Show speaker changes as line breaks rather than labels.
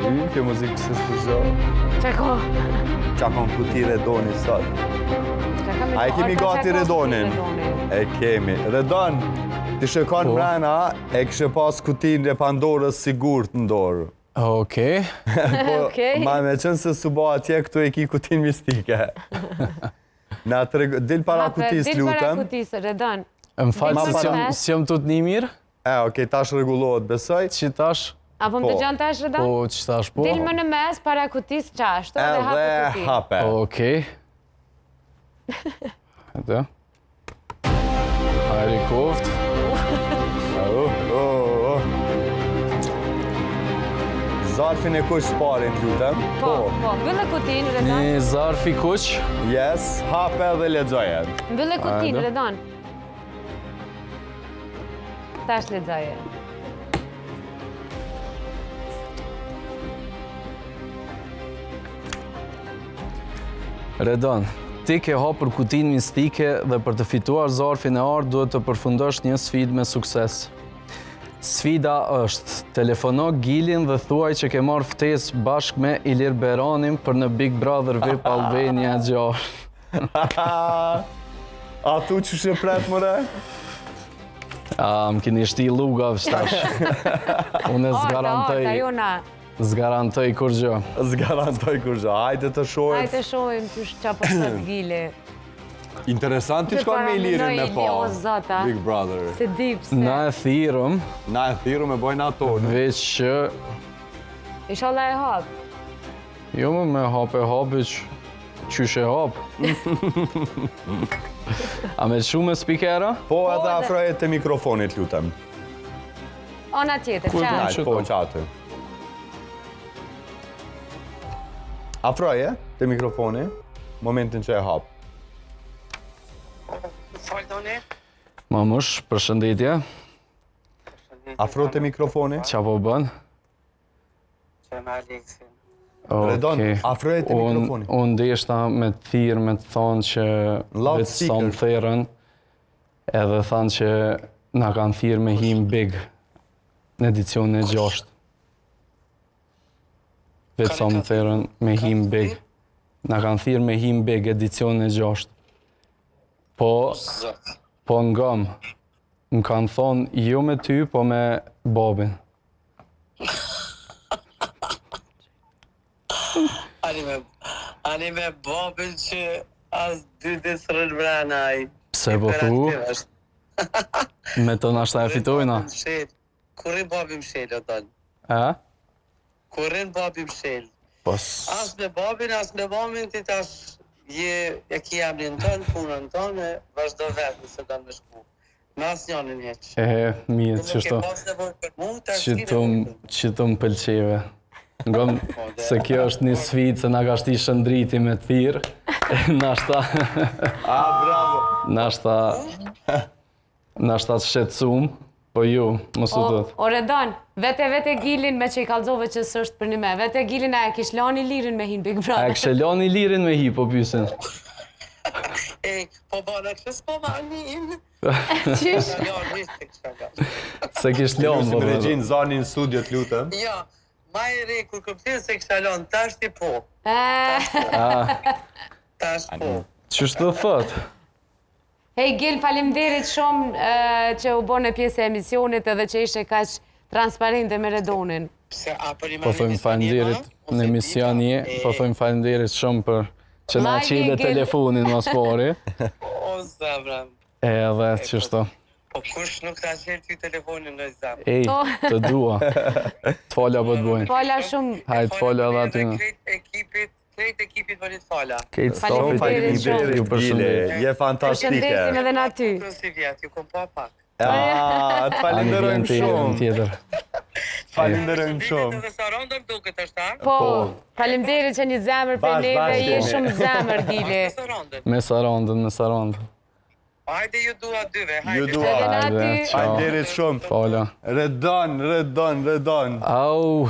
Kjo muzikë së shkërgjo.
Qa ko?
Qa kon kuti Redoni sot. A e kemi gati Redonin? E kemi. Redon, ti shëkon mrena, e kështë pas kutin e Pandorës sigurt në dorë.
Okej.
Ma me qënë se suba atje, këtu e ki kutin mistike. Dil para kutis,
Dil para
lutem.
kutis, Redon.
Më falë si jam tut një mirë?
Okej, tash regulohet, besoj.
Që tash?
Apo më dëgjon tash, Redon?
Po, që tash po?
Dil më në mes para kutis qashtu dhe hape
Edhe
kutin.
hape.
Okej. Ete. Hajri koft.
Zarfin e kush parin, lutem.
Po, mbyllë kutin, Redon.
Një zarfi kuq.
Yes, hape dhe lexoje.
Mbyllë kutin,
Hajde.
Redon. Tash lexoje.
Redon, ti ke hapur kutin mistike dhe për të fituar zarfin e art duhet të përfundosh një sfidë me sukses. Sfida është, telefono Gilin dhe thuaj që ke marrë ftesë bashkë me Ilir Beranin për në Big Brother VIP Albania 6.
A thu që shë pret, mëre?
Më keni shti lugav shtash. Unë zgarantoj kur gjë.
Zgarantoj kur gjë. Hajde të shohim.
Hajde shohim që po thot Gili.
Interesant ti shkon me Ilirin me pa.
O, zota.
Big Brother.
Se di pse.
Na e thirëm,
Na e thiru me bojnë ato.
veç që...
Inshallah e hap.
Jo me hape qysh e hap. A me shumë spikera?
Po edhe afroje të mikrofonit, lutem.
Ona tjetër,
Ku e
qa?
Që
Po,
to?
qatë. Afroje të mikrofoni, momentin që e hap.
Faldoni?
Mamush, përshëndetje.
Afro të mikrofoni.
Qa po bën?
Që me Aleksin.
Redon, afroje të mikrofoni.
Unë deshta me të thirë, me të thonë që vetë sa më therën, edhe thanë që na kanë thirë me him big në edicionin e 6. Vetë sa më therën me him big. Na kanë thirë me him big edicionin e 6. Po ngam, më kanë thonë jo me ty, po me babin.
Ani me babin që as dy ditë rënë brana ai.
Pse po thu? Me të nashta e fitojna.
Kurrin babi mshel, o tonë.
E?
Kurrin babi mshel.
Pos...
As me babin, as me mamin ti tash e ki emrin tonë, punën tonë, vazhdo vetë nëse do me shku. Me as njanin heq.
Mirë, qështo. Që të më pëlqeve. Ngom se kjo është një sfidë se na ka shti shëndriti me thirë. Nashta...
Bravo!
Nashta të shqetsum, po ju, mos u dhëtë.
O, Redon, vete Gilin me që i kalzove që sështë për një me. Vete Gilin a e kish lani lirin me hin Big Brother.
A e kështë lani lirin me hi, po pysin.
Po bana kështë po manin.
Qish?
Se kështë lanë, po
Lusim Regjinë, zani në studio të lutem.
Ja, ma e re, kur këptin se kështë alon, tash ti po. Tash po.
Qështë të thëtë?
Hej, Gil, falimderit shumë që u bone pjesë e emisionit edhe që ishe kaq transparente me Redonin.
Po thojmë falenderit në emision je, po thojmë falenderit shumë për që na qile telefonin mas pari.
O, zabram.
Edhe qështo.
Po kush nuk ta qelë ty telefonin në zabram?
Ej, të dua. Të falja po të bojnë.
Fala shumë.
Hajtë të falja edhe aty në.
Krejt ekipit për një të fala.
Kejtë stafit e
Faleminderit,
ju
Gile.
përshëndet.
Je fantastike.
Përshëndesim edhe në ty.
Si vjetë, ju kom pa pak.
Të falenderojmë shumë.
Tjetër.
Falenderojmë shumë.
Dhe sa rondëm duke të shta?
Po, falimderit që një zemër për neve, je shumë zemër, Gili.
Me sarandën.
Hajde ju dua dyve,
Ju
hajde.
dua.
Edhe në ty.
Hajde,
Falenderit shumë.
Falja.
Redon.
Au.